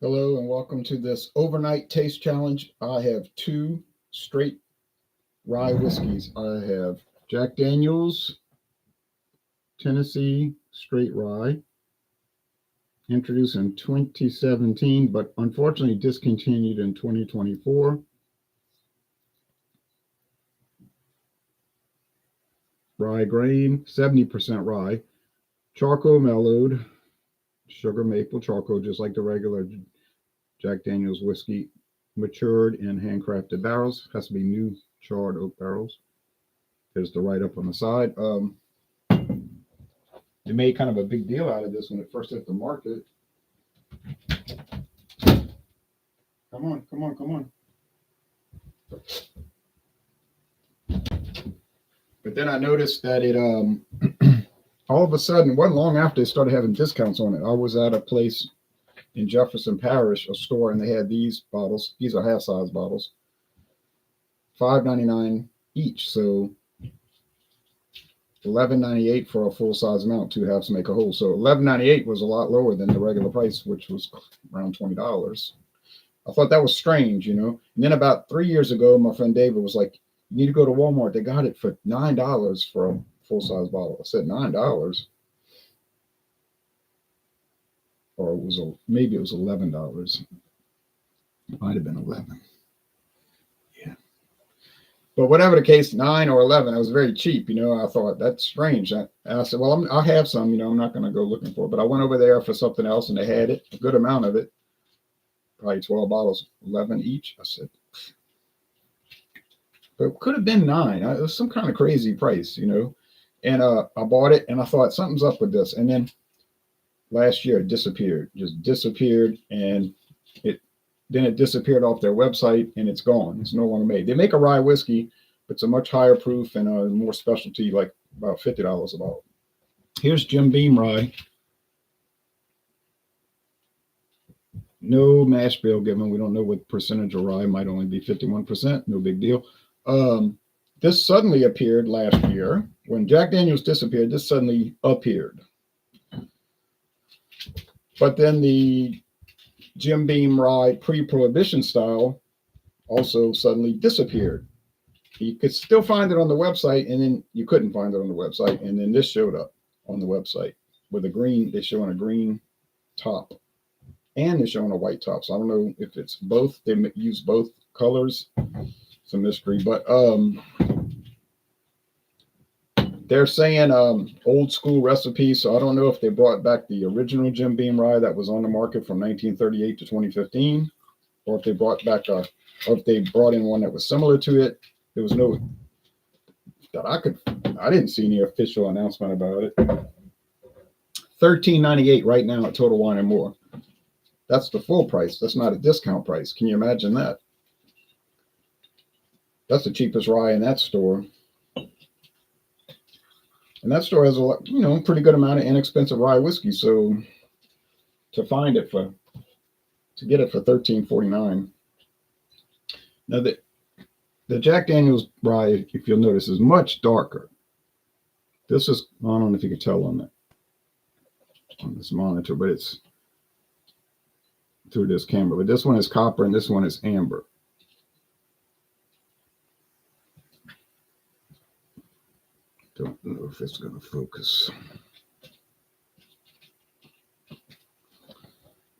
Hello and welcome to this overnight taste challenge. I have two straight rye whiskeys. I have Jack Daniel's Tennessee Straight Rye, introduced in 2017, but unfortunately discontinued in 2024. Rye grain, 70% rye, charcoal mellowed, sugar maple charcoal, just like the regular Jack Daniel's whiskey, matured in handcrafted barrels. Has to be new charred oak barrels. There's the write up on the side. They made kind of a big deal out of this when it first hit the market. Come on, come on, come on. But then I noticed that it all of a sudden, wasn't long after they started having discounts on it. I was at a place in Jefferson Parish, a store, and they had these bottles. These are half size bottles, $5.99 each. So $11.98 for a full size amount. Two halves make a whole. So $11.98 was a lot lower than the regular price, which was around $20. I thought that was strange, And then about 3 years ago, my friend David was like, "You need to go to Walmart. They got it for $9 for a full size bottle." I said, $9, or maybe it was $11. It might have been 11. Yeah. But whatever the case, 9 or 11, it was very cheap. I thought that's strange. I said, well, I'll have some. I'm not going to go looking for it. But I went over there for something else, and they had it, a good amount of it, probably 12 bottles, 11 each. I said, but it could have been 9. It was some kind of crazy price, And I bought it, and I thought something's up with this. And then last year it disappeared, just disappeared, and it disappeared off their website, and it's gone. It's no longer made. They make a rye whiskey, but it's a much higher proof and a more specialty, like about $50 a bottle. Here's Jim Beam Rye. No mash bill given. We don't know what percentage of rye. Might only be 51%. No big deal. This suddenly appeared last year. When Jack Daniel's disappeared, this suddenly appeared. But then the Jim Beam Rye pre-prohibition style also suddenly disappeared. You could still find it on the website, and then you couldn't find it on the website, and then this showed up on the website with a green. They're showing a green top, and they're showing a white top. So I don't know if it's both. They use both colors. It's a mystery, but they're saying old school recipe. So I don't know if they brought back the original Jim Beam Rye that was on the market from 1938 to 2015, or if they brought in one that was similar to it. There was no that I didn't see any official announcement about it. $13.98 right now at Total Wine and More. That's the full price. That's not a discount price. Can you imagine that? That's the cheapest rye in that store. And that store has a pretty good amount of inexpensive rye whiskey. So to get it for $13.49. Now the Jack Daniel's rye, if you'll notice, is much darker. This is, I don't know if you can tell on this monitor, but it's through this camera. But this one is copper and this one is amber. Don't know if it's going to focus.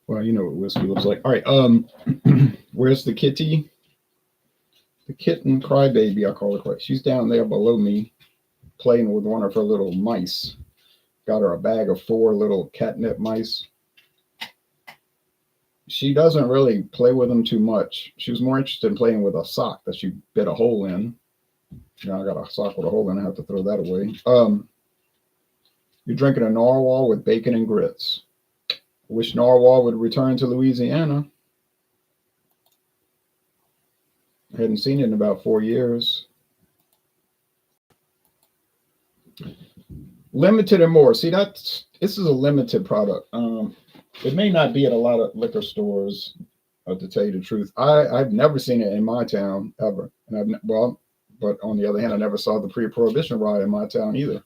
Well, you know what whiskey looks like. All right. Where's the kitty? The kitten crybaby, I call her. She's down there below me playing with one of her little mice. Got her a bag of 4 little catnip mice. She doesn't really play with them too much. She was more interested in playing with a sock that she bit a hole in. Now I got a sock with a hole in it. I have to throw that away. You're drinking a narwhal with bacon and grits. I wish narwhal would return to Louisiana. I hadn't seen it in about 4 years. Limited and more. See, this is a limited product. It may not be at a lot of liquor stores, to tell you the truth. I've never seen it in my town ever. And but on the other hand, I never saw the pre-prohibition rye in my town either.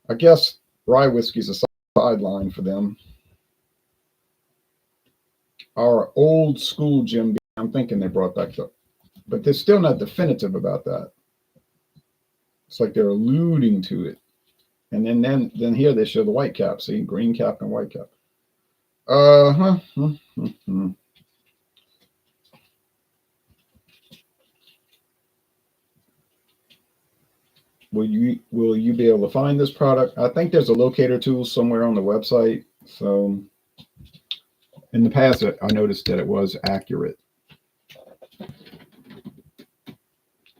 I guess rye whiskey's a sideline for them. our old school Jim Beam. I'm thinking they brought back the, but they're still not definitive about that. It's like they're alluding to it. And then here they show the white cap. See, green cap and white cap. Will you be able to find this product? I think there's a locator tool somewhere on the website. So in the past, I noticed that it was accurate.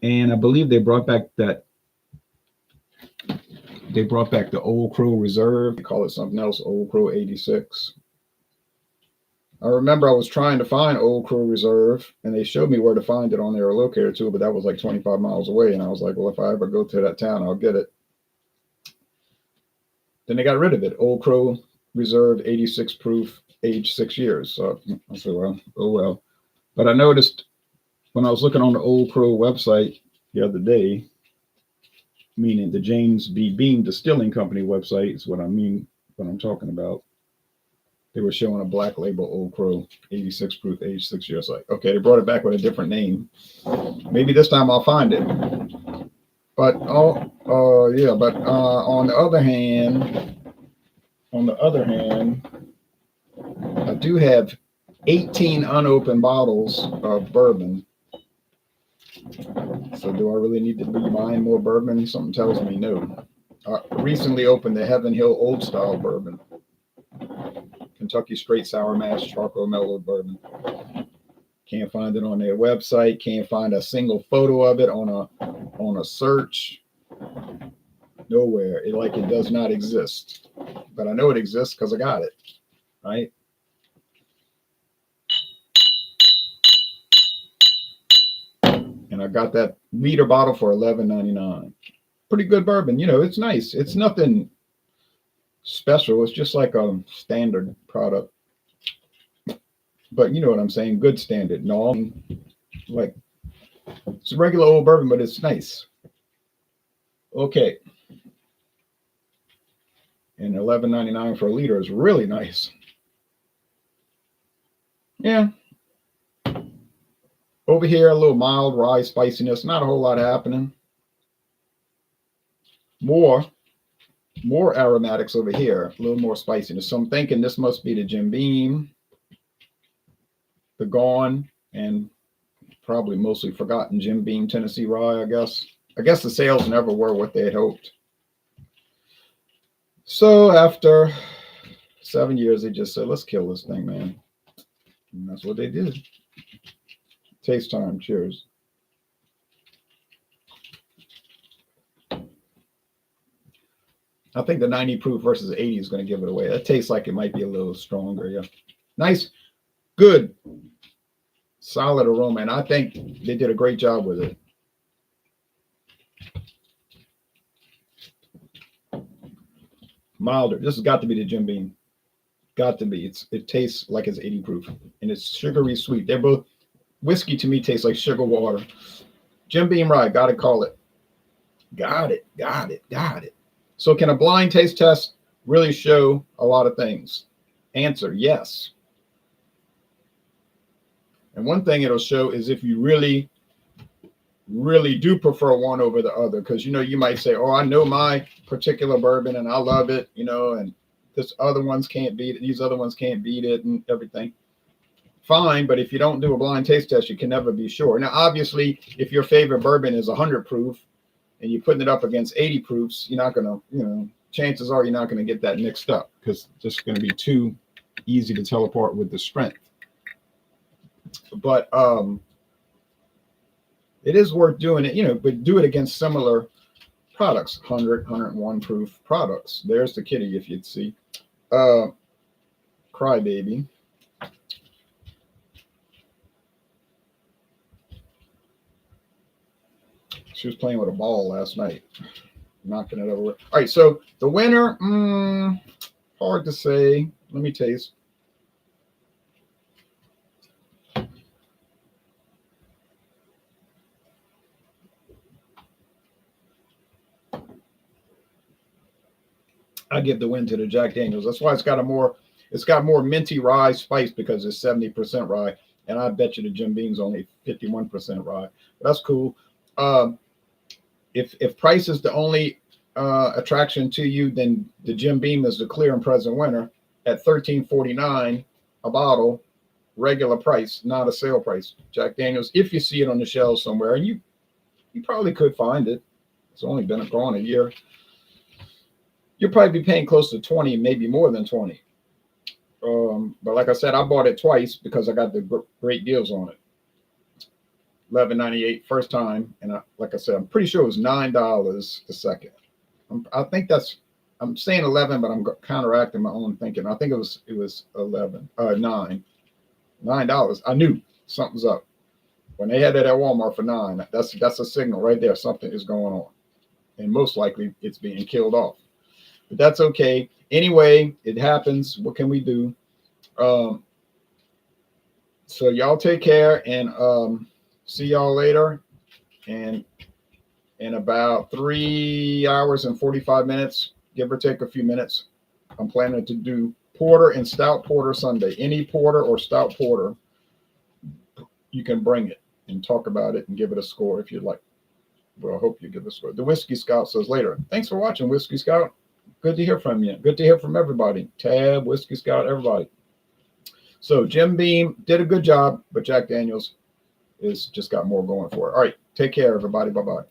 And I believe they brought back the Old Crow Reserve. They call it something else, Old Crow 86. I remember I was trying to find Old Crow Reserve, and they showed me where to find it on their locator tool, but that was like 25 miles away. And I was like, well, if I ever go to that town, I'll get it. Then they got rid of it. Old Crow Reserve 86 proof, age 6 years. So I said, well, oh well. But I noticed when I was looking on the Old Crow website the other day, meaning the James B. Beam Distilling Company website is what I mean, what I'm talking about. They were showing a black label Old Crow 86 proof, age 6 years. Like, okay, they brought it back with a different name. Maybe this time I'll find it. But on the other hand, I do have 18 unopened bottles of bourbon. So do I really need to be buying more bourbon? Something tells me no. I recently opened the Heaven Hill Old Style Bourbon. Kentucky Straight Sour Mash Charcoal Mellowed Bourbon. Can't find it on their website. Can't find a single photo of it on a search. Nowhere. It does not exist. But I know it exists because I got it. Right? And I got that liter bottle for $11.99. Pretty good bourbon. It's nice. It's nothing special. It's just like a standard product. But you know what I'm saying? Good standard. No, like it's a regular old bourbon, but it's nice. Okay. And $11.99 for a liter is really nice. Yeah. Over here, a little mild rye spiciness. Not a whole lot happening. More aromatics over here. A little more spiciness. So I'm thinking this must be the Jim Beam, the gone, and probably mostly forgotten Jim Beam Tennessee Rye, I guess. I guess the sales never were what they had hoped. So after 7 years, they just said, let's kill this thing, man. And that's what they did. Taste time. Cheers. I think the 90 proof versus 80 is going to give it away. That tastes like it might be a little stronger. Yeah. Nice. Good. Solid aroma. And I think they did a great job with it. Milder. This has got to be the Jim Beam. Got to be. It tastes like it's 80 proof. And it's sugary sweet. They're both, whiskey to me tastes like sugar water. Jim Beam Rye. Got to call it. Got it. So can a blind taste test really show a lot of things? Answer, yes. And one thing it'll show is if you really, really do prefer one over the other. Because, you might say, oh, I know my particular bourbon and I love it, and this other ones can't beat it. These other ones can't beat it and everything. Fine, but if you don't do a blind taste test, you can never be sure. Now, obviously, if your favorite bourbon is 100 proof and you're putting it up against 80 proofs, you're not going to, chances are you're not going to get that mixed up because it's just going to be too easy to tell apart with the strength. But it is worth doing it, but do it against similar products, 100, 101 proof products. There's the kitty, if you'd see. Crybaby. She was playing with a ball last night, knocking it over. All right, so the winner, hard to say. Let me taste. I give the win to the Jack Daniels. That's why it's got a more It's got more minty rye spice because it's 70% rye. And I bet you the Jim Beam's only 51% rye. That's cool. If price is the only attraction to you, then the Jim Beam is the clear and present winner at $13.49 a bottle, regular price, not a sale price. Jack Daniels, if you see it on the shelves somewhere, and you probably could find it. It's only been gone a year. You'll probably be paying close to 20, maybe more than 20. But like I said, I bought it twice because I got the great deals on it. $11.98 first time, and like I said, I'm pretty sure it was $9 the second. I think I'm saying 11, but I'm counteracting my own thinking. I think it was $9. I knew something's up when they had it at Walmart for $9. That's a signal right there. Something is going on, and most likely it's being killed off. But that's okay. Anyway, it happens. What can we do? So y'all take care, and see y'all later. And in about 3 hours and 45 minutes, give or take a few minutes, I'm planning to do porter and stout porter Sunday. Any porter or stout porter, you can bring it and talk about it and give it a score if you'd like. Well, I hope you give it a score. The Whiskey Scout says later, thanks for watching, Whiskey Scout. Good to hear from you. Good to hear from everybody. Tab, Whiskey Scout, everybody. So Jim Beam did a good job, but Jack Daniels is just got more going for it. All right. Take care, everybody. Bye-bye.